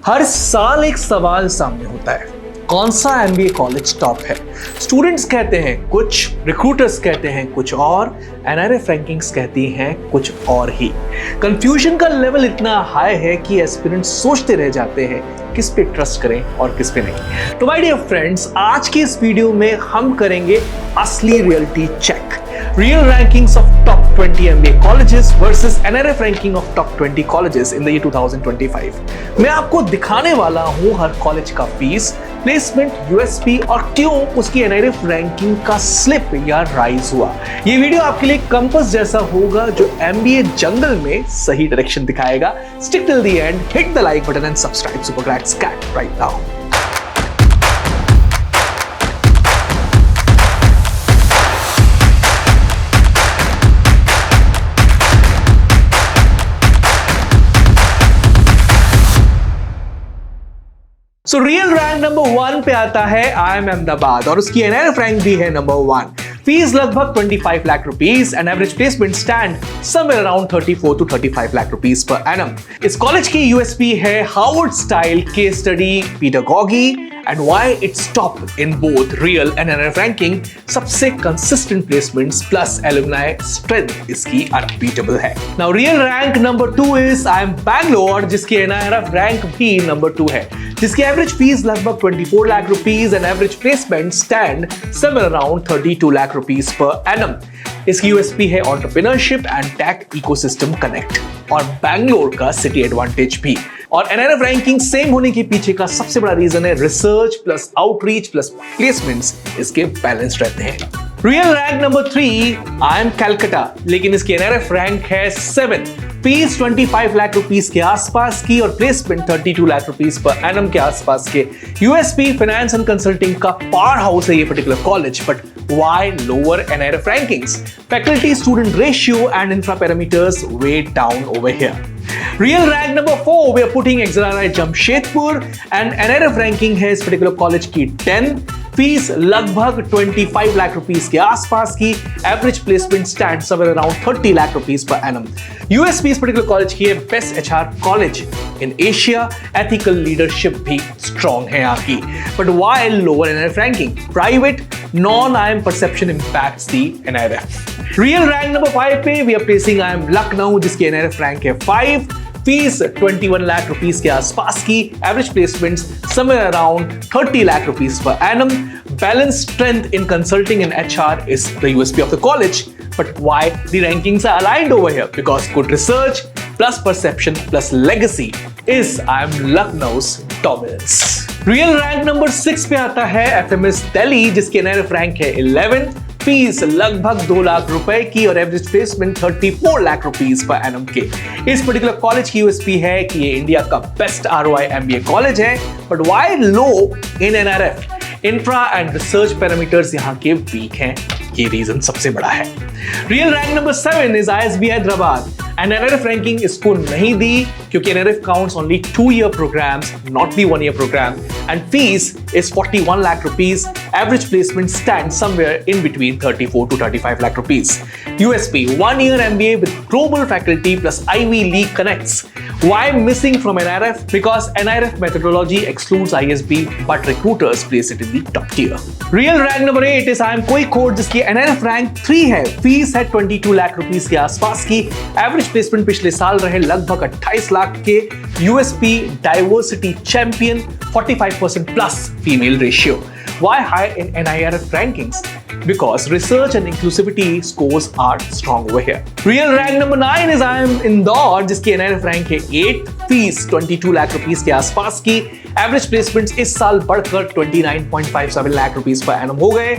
हर साल एक सवाल सामने होता है, कौन सा एमबीए कॉलेज टॉप है। स्टूडेंट्स कहते हैं कुछ, रिक्रूटर्स कहते हैं कुछ और, एनआरएफ रैंकिंग्स कहती हैं कुछ और ही। कंफ्यूजन का लेवल इतना हाई है कि एस्पिरेंट्स सोचते रह जाते हैं किस पे ट्रस्ट करें और किस पे नहीं। तो माय डियर फ्रेंड्स, आज की इस वीडियो में हम करेंगे असली reality check. Real rankings of top 20 MBA colleges versus NRF ranking of top 20 colleges in the year 2025। मैं आपको दिखाने वाला हूं हर कॉलेज का फीस, प्लेसमेंट, यूएसपी और क्यों उसकी NRF रैंकिंग का स्लिप या राइज हुआ। ये वीडियो आपके लिए कंपास जैसा होगा जो MBA जंगल में सही डायरेक्शन दिखाएगा। Stick till the end, hit the like button and subscribe super cracks CAT right now. So real rank number 1 पे आता है IIM अहमदाबाद और उसकी NRF रैंक भी है नंबर 1। फीस लगभग 25 lakh rupees and average placement stand somewhere around 34 to 35 lakh rupees per annum. इस college की यूएसपी है Harvard style case study, pedagogy and why it's top in both real and NRF ranking। सबसे consistent placements plus alumni strength इसकी unbeatable है। Now real rank number 2 is IIM Bangalore जिसकी NRF rank भी number 2 है, जिसकी average fees लगभग 24 lakh rupees and average placement stand somewhere around 32 lakh rupees per annum. इसकी USP है entrepreneurship and tech ecosystem connect और बैंगलोर का सिटी एडवांटेज भी। और एनआरएफ रैंकिंग सेम होने के पीछे का सबसे बड़ा रीजन है research plus outreach plus placements इसके बैलेंस रहते हैं। Real rank number 3 IIM Calcutta, लेकिन इसकी एनआरएफ रैंक है 7। फीस 25 लाख रुपीस के आसपास की और placement 32 lakh rupees per annum के आसपास के। यूएसपी फाइनेंस एंड कंसल्टिंग का पावर हाउस है ये particular college, but why lower NRF rankings? Faculty student ratio and infra parameters way down over here. Real rank number 4 we are putting XRI Jamshedpur and NRF ranking है इस particular college की 10। Fees लगभग 25 lakh rupees के आसपास की, average placement stand somewhere around 30 lakh rupees per annum. USP इस particular college की है best HR college in Asia, ethical leadership भी स्ट्रॉन्ग है यहाँ की। But why lower NRF ranking? Private non IIM perception impacts the NRF। Real rank number 5 पे we are placing IIM Lucknow जिसकी NRF rank है 5। Fees 21 lakh rupees के आसपास की, average placements somewhere around 30 lakh rupees per annum. Balance strength in consulting and HR is the USP of the college, but why the rankings are aligned over here? Because good research plus perception plus legacy is IIM Lucknow's dominance। Real rank number 6 पे आता है FMS Delhi जिसकी NRF rank है 11। Fees लगभग 2 लाख रुपए की और average placement 34 lakh rupees per annum के। इस पर्टिकुलर कॉलेज की यूएसपी है कि ये इंडिया का बेस्ट ROI MBA कॉलेज है, but why low in NRF? Infra and research parameters यहाँ के वीक हैं, ये रीजन सबसे बड़ा है। Real rank number 7 is ISB Hyderabad and NRF ranking इसको नहीं दी क्योंकि NRF counts only 2-year programs, not the 1-year program, and fees is 41 lakh rupees. Average placement stands somewhere in between 34 to 35 lakh rupees. USP 1-year MBA with global faculty plus Ivy League connects. Why missing from NRF? Because NRF methodology excludes ISB, but recruiters place it in the top tier. Real rank number 8 is IIM Kozhikode जिसकी NRF rank 3 है। Fees है 22 lakh rupees के आसपास की, average placement पिछले साल रहे लगभग 28 लाख के। USP diversity champion, 45% plus female ratio। Why high in NIRF rankings? Because research and inclusivity scores are strong over here. Real rank number 9 is IIM Indore जिसकी NRF रैंक है 8। फीस 22 लाख रुपीस के आसपास की, एवरेज प्लेसमेंट्स इस साल बढ़कर 29.57 lakh rupees per annum हो गए।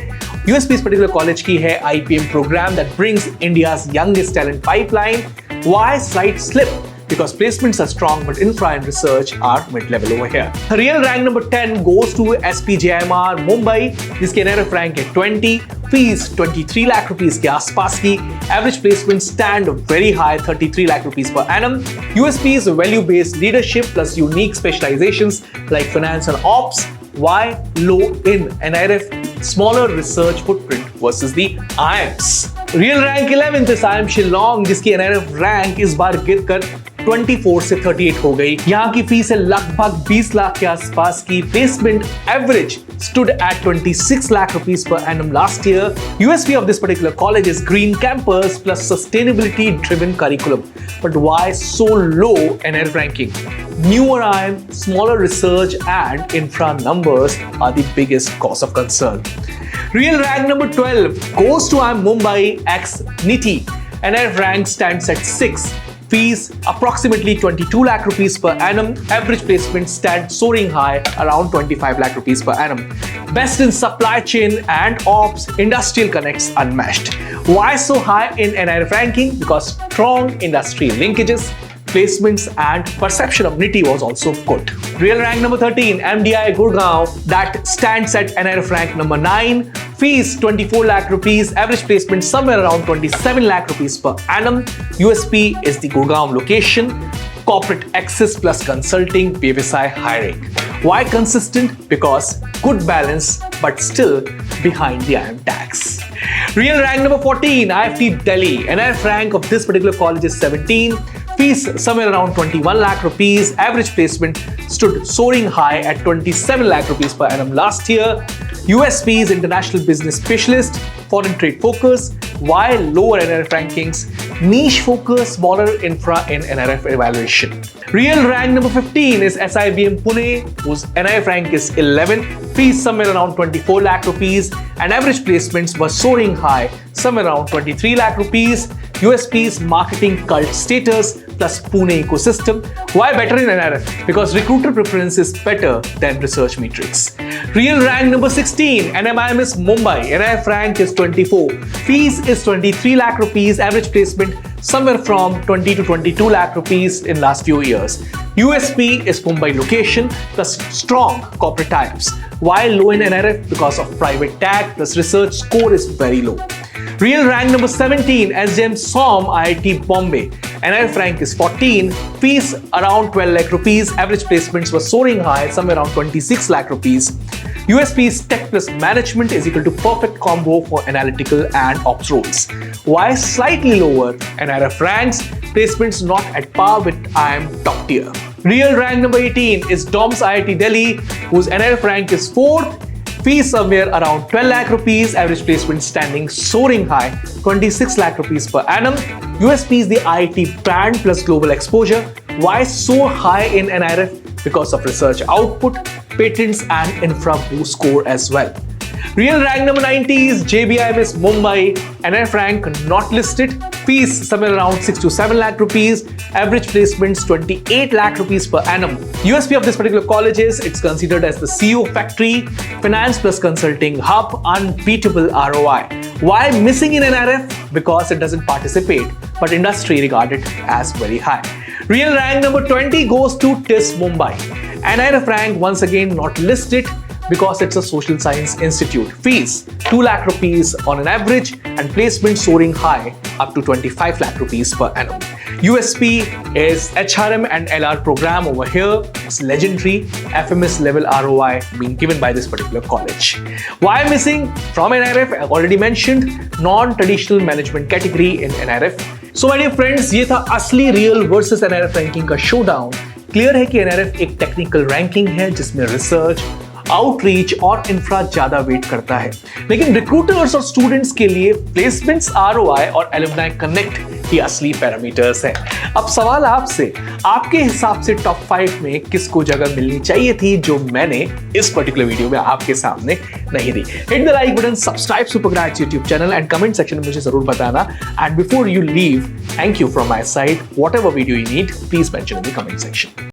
यूएसपी इस पर्टिकुलर कॉलेज की है IPM programme that brings India's youngest talent pipeline। Why slight slip? Because placements are strong, but infra and research are mid-level over here. Real rank number 10 goes to SPJIMR Mumbai, जिसके NRF rank है 20, fees 23 lakh rupees के आसपास की, average placement stand very high 33 lakh rupees per annum. USP is value-based leadership plus unique specializations like finance and ops. Why low in NRF? Smaller research footprint versus the IIMs. Real rank 11 is IIM Shillong, जिसकी NRF rank इस बार गिरकर 24 से 38 हो गई। यहाँ की fees है लगभग 20 लाख के आसपास की। Placement average stood at 26 lakh rupees per annum last year. USP of this particular college is green campus plus sustainability driven curriculum. But why so low NRF ranking? Newer IIM, smaller research and infra numbers are the biggest cause of concern. Real rank number 12 goes to IIM Mumbai x NITI. NRF rank stands at 6. Fees approximately 22 lakh rupees per annum. Average placement stands soaring high around 25 lakh rupees per annum. Best in supply chain and ops, industrial connects unmatched. Why so high in NRF ranking? Because strong industry linkages, placements and perception of NITI was also good. Real rank number 13, MDI Gurgaon, that stands at NRF rank number 9. Fees 24 lakh rupees, average placement somewhere around 27 lakh rupees per annum. USP is the Gurgaon location, corporate access plus consulting, BFSI hiring. Why consistent? Because good balance but still behind the IIM tax. Real rank number 14, IFT Delhi. NRF rank of this particular college is 17. Fees somewhere around 21 lakh rupees. Average placement stood soaring high at 27 lakh rupees per annum last year. USP is international business specialist, foreign trade focus. Why lower NRF rankings? Niche focus, smaller infra in NRF evaluation. Real rank number 15 is SIBM Pune, whose NRF rank is 11. Fees somewhere around 24 lakh rupees and average placements were soaring high, somewhere around 23 lakh rupees. USP's marketing cult status plus Pune ecosystem. Why better in NRF? Because recruiter preference is better than research metrics. Real rank number 16, NMIMS Mumbai. NRF rank is 24. Fees is 23 lakh rupees. Average placement somewhere from 20 to 22 lakh rupees in last few years. USP is Mumbai location plus strong corporate ties. Why low in NRF? Because of private tag plus research score is very low. Real rank number 17, SJM SOM IIT Bombay. NRF rank is 14. Fees around 12 lakh rupees. Average placements were soaring high, somewhere around 26 lakh rupees. USP's tech plus management is equal to perfect combo for analytical and ops roles. Why slightly lower NRF ranks? Placements not at par with IIM top tier. Real rank number 18 is DOMS IIT Delhi, whose NRF rank is 4th. Fees somewhere around 12 lakh rupees, average placement standing soaring high, 26 lakh rupees per annum. USP is the IIT brand plus global exposure. Why so high in NRF? Because of research output, patents and infra boost score as well. Real rank number 90 is JBIMS Mumbai. NRF rank not listed. Fees somewhere around 6 to 7 lakh rupees. Average placements 28 lakh rupees per annum. USP of this particular college is it's considered as the CEO factory, finance plus consulting hub, unbeatable ROI. Why missing in NRF? Because it doesn't participate, but industry regarded as very high. Real rank number 20 goes to TIS Mumbai. NRF rank once again not listed because it's a social science institute. Fees 2 lakh rupees on an average and placement soaring high up to 25 lakh rupees per annum. USP is HRM and LR program over here. It's legendary FMS level ROI being given by this particular college. Why missing from NRF? I already mentioned non-traditional management category in NRF. So my dear friends, ये था असली real versus NRF ranking का showdown. Clear है कि NRF एक technical ranking है जिसमें research, outreach और इंफ्रा ज्यादा वेट करता है, लेकिन रिक्रूटर्स और स्टूडेंट्स के लिए प्लेसमेंट्स, आरओआई और एलुमनाई कनेक्ट ही असली पैरामीटर्स हैं। अब सवाल आपसे, आपके हिसाब से टॉप 5 में किसको जगह मिलनी चाहिए थी जो मैंने इस पर्टिकुलर वीडियो में आपके सामने नहीं दी? Hit the like button, subscribe Supergrats YouTube channel and comment section में मुझे जरूर बताना। And before you leave, thank you from my side. Whatever video you need, please mention in the comment section.